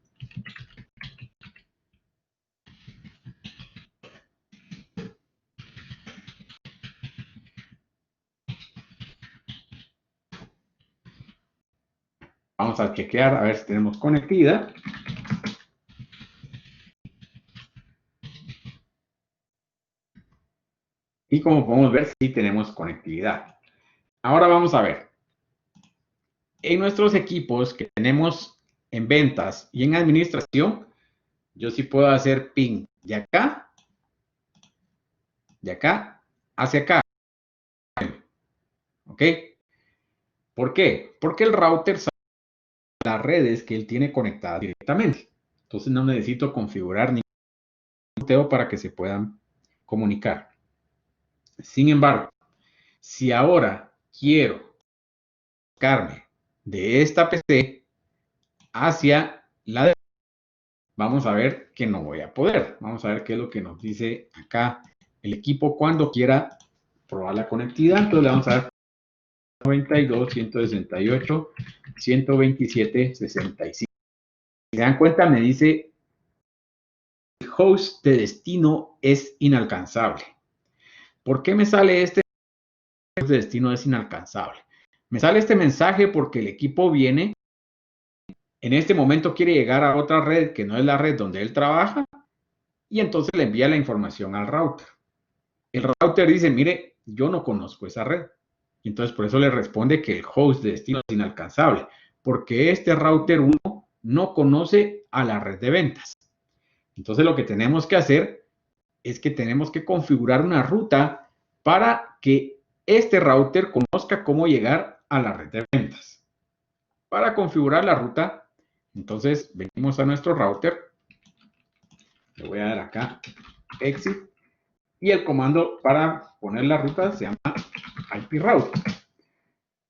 Vamos a chequear a ver si tenemos conectividad. Y como podemos ver, sí tenemos conectividad. Ahora vamos a ver. En nuestros equipos que tenemos en ventas y en administración, yo sí puedo hacer ping de acá hacia acá. ¿Ok? ¿Por qué? Porque el router sabe las redes que él tiene conectadas directamente. Entonces no necesito configurar ningún ruteo para que se puedan comunicar. Sin embargo, si ahora quiero sacarme de esta PC hacia la de... Vamos a ver que no voy a poder. Vamos a ver qué es lo que nos dice acá el equipo cuando quiera probar la conectividad. Entonces le vamos a dar 92, 168, 127, 65. Si se dan cuenta, me dice el host de destino es inalcanzable. ¿Por qué me sale este host de destino es inalcanzable? Me sale este mensaje porque el equipo viene, en este momento quiere llegar a otra red que no es la red donde él trabaja y entonces le envía la información al router. El router dice, mire, yo no conozco esa red. Y entonces por eso le responde que el host de destino es inalcanzable, porque este router 1 no conoce a la red de ventas. Entonces lo que tenemos que hacer es que tenemos que configurar una ruta para que este router conozca cómo llegar a la red de ventas. Para configurar la ruta, entonces venimos a nuestro router. Le voy a dar acá exit. Y el comando para poner la ruta se llama IP route.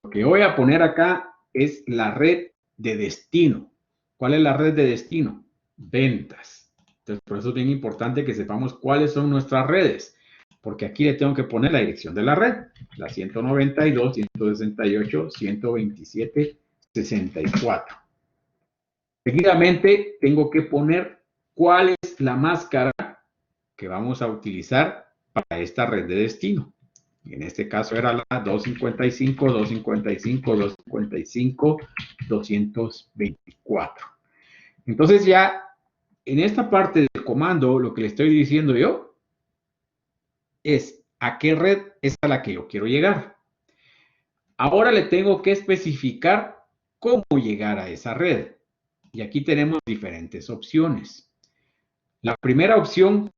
Lo que voy a poner acá es la red de destino. ¿Cuál es la red de destino? Ventas. Entonces, por eso es bien importante que sepamos cuáles son nuestras redes. Porque aquí le tengo que poner la dirección de la red. La 192, 168, 127, 64. Seguidamente, tengo que poner cuál es la máscara que vamos a utilizar para esta red de destino. En este caso era la 255, 255, 255, 224. Entonces ya en esta parte del comando lo que le estoy diciendo yo es a qué red es a la que yo quiero llegar. Ahora le tengo que especificar cómo llegar a esa red. Y aquí tenemos diferentes opciones. La primera opción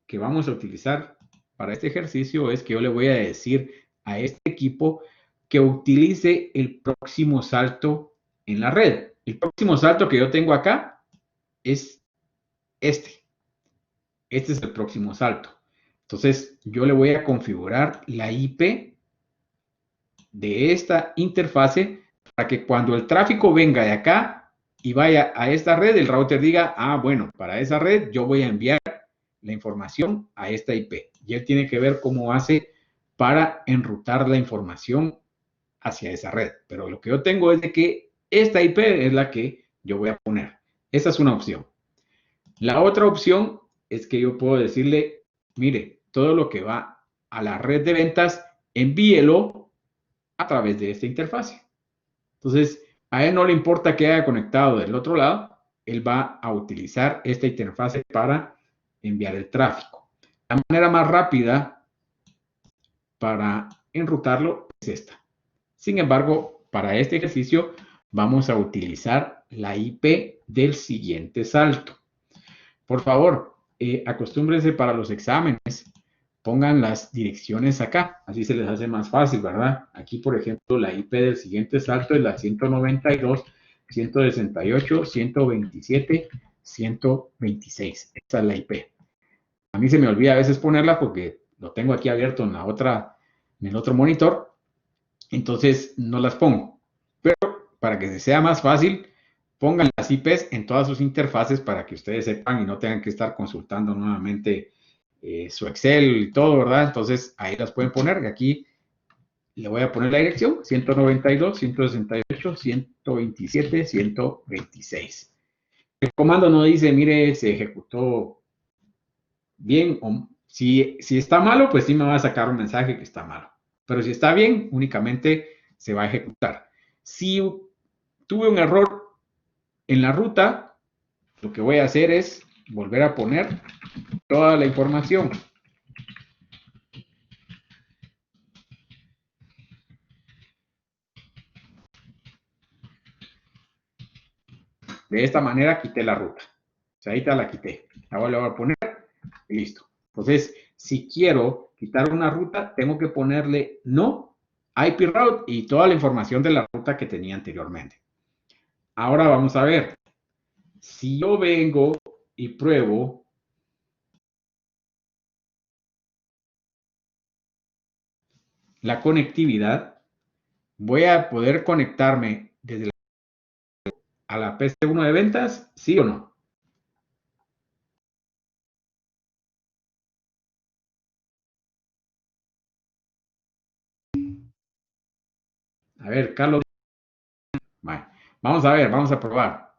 que vamos a utilizar para este ejercicio es que yo le voy a decir a este equipo que utilice el próximo salto en la red. El próximo salto que yo tengo acá es este. Este es el próximo salto. Entonces, yo le voy a configurar la IP de esta interfase para que cuando el tráfico venga de acá y vaya a esta red, el router diga, ah, bueno, para esa red yo voy a enviar la información a esta IP. Y él tiene que ver cómo hace para enrutar la información hacia esa red. Pero lo que yo tengo es de que esta IP es la que yo voy a poner. Esa es una opción. La otra opción es que yo puedo decirle, mire, todo lo que va a la red de ventas, envíelo a través de esta interfase. Entonces, a él no le importa que haya conectado del otro lado, él va a utilizar esta interfase para enviar el tráfico. La manera más rápida para enrutarlo es esta. Sin embargo, para este ejercicio vamos a utilizar la IP del siguiente salto. Por favor, acostúmbrense para los exámenes, pongan las direcciones acá, así se les hace más fácil, ¿verdad? Aquí, por ejemplo, la IP del siguiente salto es la 192, 168, 127, 126. Esta es la IP. A mí se me olvida a veces ponerla porque lo tengo aquí abierto en el otro monitor, entonces no las pongo. Pero para que sea más fácil, pongan las IPs en todas sus interfaces para que ustedes sepan y no tengan que estar consultando nuevamente su Excel y todo, ¿verdad? Entonces ahí las pueden poner. Aquí le voy a poner la dirección: 192, 168, 127, 126. El comando no dice, mire, se ejecutó bien, o si está malo, pues sí me va a sacar un mensaje que está malo. Pero si está bien, únicamente se va a ejecutar. Si tuve un error en la ruta, lo que voy a hacer es volver a poner toda la información. De esta manera quité la ruta. O sea, ahí la quité. Ahora la voy a poner y listo. Entonces, si quiero quitar una ruta, tengo que ponerle no IP route y toda la información de la ruta que tenía anteriormente. Ahora vamos a ver. Si yo vengo y pruebo la conectividad, voy a poder conectarme desde a la PC1 de ventas, ¿sí o no? A ver, Carlos. Vale. Vamos a ver, vamos a probar.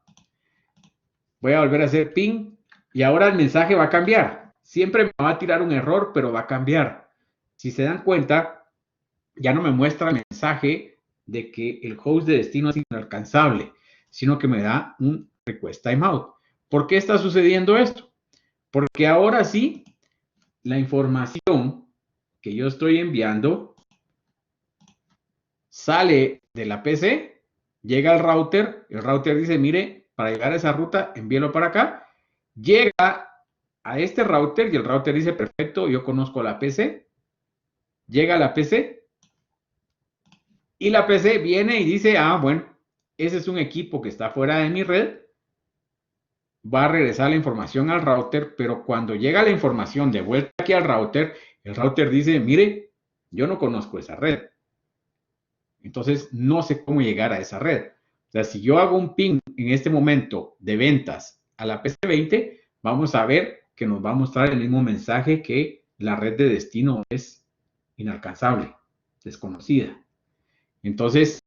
Voy a volver a hacer ping y ahora el mensaje va a cambiar. Siempre me va a tirar un error, pero va a cambiar. Si se dan cuenta, ya no me muestra el mensaje de que el host de destino es inalcanzable, sino que me da un request timeout. ¿Por qué está sucediendo esto? Porque ahora sí, la información que yo estoy enviando sale de la PC, llega al router, el router dice, mire, para llegar a esa ruta, envíelo para acá, llega a este router y el router dice, perfecto, yo conozco la PC, llega a la PC y la PC viene y dice, ah, bueno, ese es un equipo que está fuera de mi red, va a regresar la información al router, pero cuando llega la información de vuelta aquí al router, el router dice, mire, yo no conozco esa red. Entonces, no sé cómo llegar a esa red. O sea, si yo hago un ping en este momento de ventas a la PC20, vamos a ver que nos va a mostrar el mismo mensaje que la red de destino es inalcanzable, desconocida. Entonces,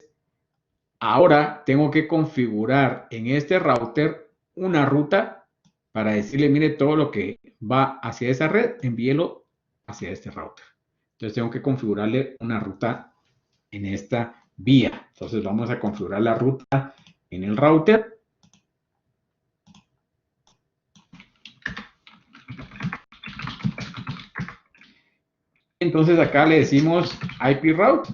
ahora tengo que configurar en este router una ruta para decirle, mire, todo lo que va hacia esa red, envíelo hacia este router. Entonces, tengo que configurarle una ruta en esta vía. Entonces, vamos a configurar la ruta en el router. Entonces, acá le decimos IP route.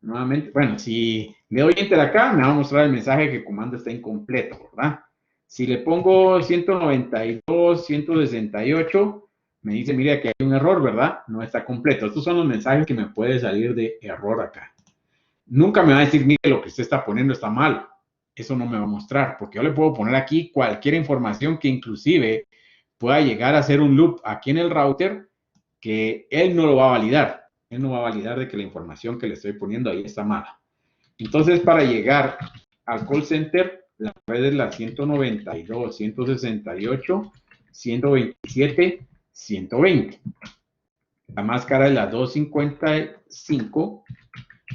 Nuevamente, bueno, si le doy enter acá, me va a mostrar el mensaje que el comando está incompleto, ¿verdad? Si le pongo 192, 168, me dice, mire, que hay un error, ¿verdad? No está completo. Estos son los mensajes que me puede salir de error acá. Nunca me va a decir, mire, lo que usted está poniendo está mal. Eso no me va a mostrar, porque yo le puedo poner aquí cualquier información que inclusive pueda llegar a ser un loop aquí en el router que él no lo va a validar. Él no va a validar de que la información que le estoy poniendo ahí está mala. Entonces, para llegar al call center, la red es la 192, 168, 127, 120. La máscara es la 255,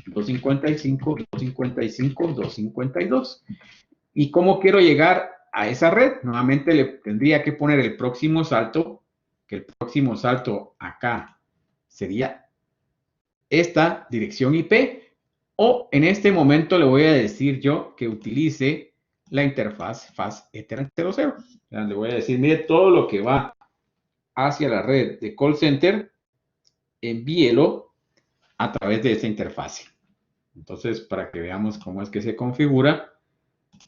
255, 255, 252. ¿Y cómo quiero llegar a esa red? Nuevamente le tendría que poner el próximo salto, que el próximo salto acá sería esta dirección IP, o en este momento le voy a decir yo que utilice la interfaz Fast Ethernet 00. Le voy a decir, mire, todo lo que va hacia la red de call center, envíelo a través de esta interfaz. Entonces, para que veamos cómo es que se configura,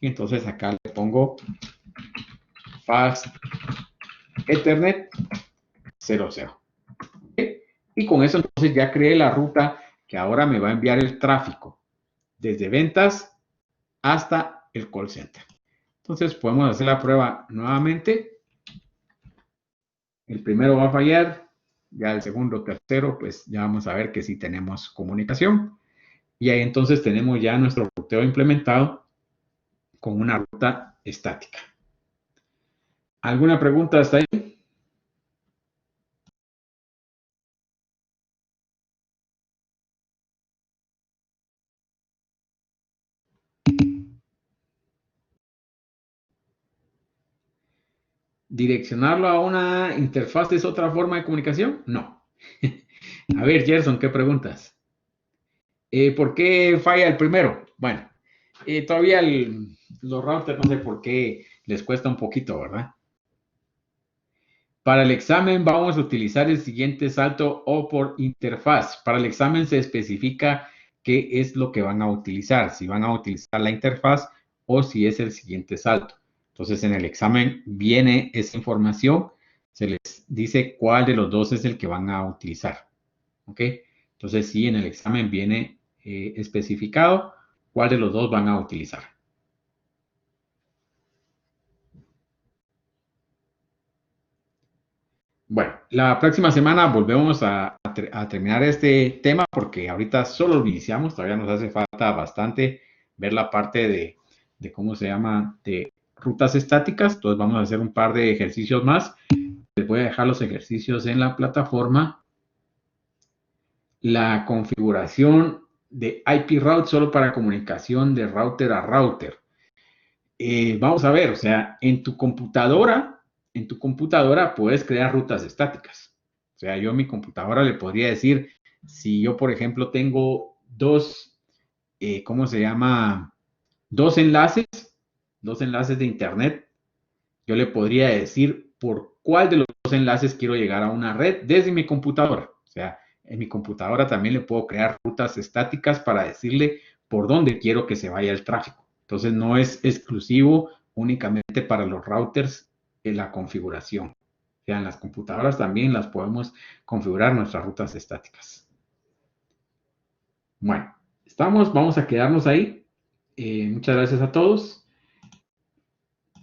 entonces acá le pongo Fast Ethernet 00. ¿Okay? Y con eso entonces ya creé la ruta que ahora me va a enviar el tráfico desde ventas hasta el call center. Entonces podemos hacer la prueba nuevamente. El primero va a fallar, ya el segundo, tercero, pues ya vamos a ver que sí tenemos comunicación. Y ahí entonces tenemos ya nuestro ruteo implementado con una ruta estática. ¿Alguna pregunta hasta ahí? ¿Direccionarlo a una interfaz es otra forma de comunicación? No. A ver, Gerson, ¿qué preguntas? ¿Por qué falla el primero? Bueno, todavía los routers no sé por qué les cuesta un poquito, ¿verdad? Para el examen vamos a utilizar el siguiente salto o por interfaz. Para el examen se especifica qué es lo que van a utilizar, si van a utilizar la interfaz o si es el siguiente salto. Entonces, en el examen viene esa información, se les dice cuál de los dos es el que van a utilizar. ¿Ok? Entonces, sí, en el examen viene especificado cuál de los dos van a utilizar. Bueno, la próxima semana volvemos a terminar este tema porque ahorita solo lo iniciamos, todavía nos hace falta bastante ver la parte de cómo se llama, de rutas estáticas. Entonces vamos a hacer un par de ejercicios más. Les voy a dejar los ejercicios en la plataforma. La configuración de IP route solo para comunicación de router a router. Vamos a ver, o sea, en tu computadora puedes crear rutas estáticas. O sea, yo a mi computadora le podría decir, si yo, por ejemplo, tengo dos, ¿cómo se llama? Dos enlaces de internet, yo le podría decir por cuál de los dos enlaces quiero llegar a una red desde mi computadora. O sea, en mi computadora también le puedo crear rutas estáticas para decirle por dónde quiero que se vaya el tráfico. Entonces, no es exclusivo únicamente para los routers en la configuración. O sea, en las computadoras también las podemos configurar nuestras rutas estáticas. Bueno, vamos a quedarnos ahí. Muchas gracias a todos.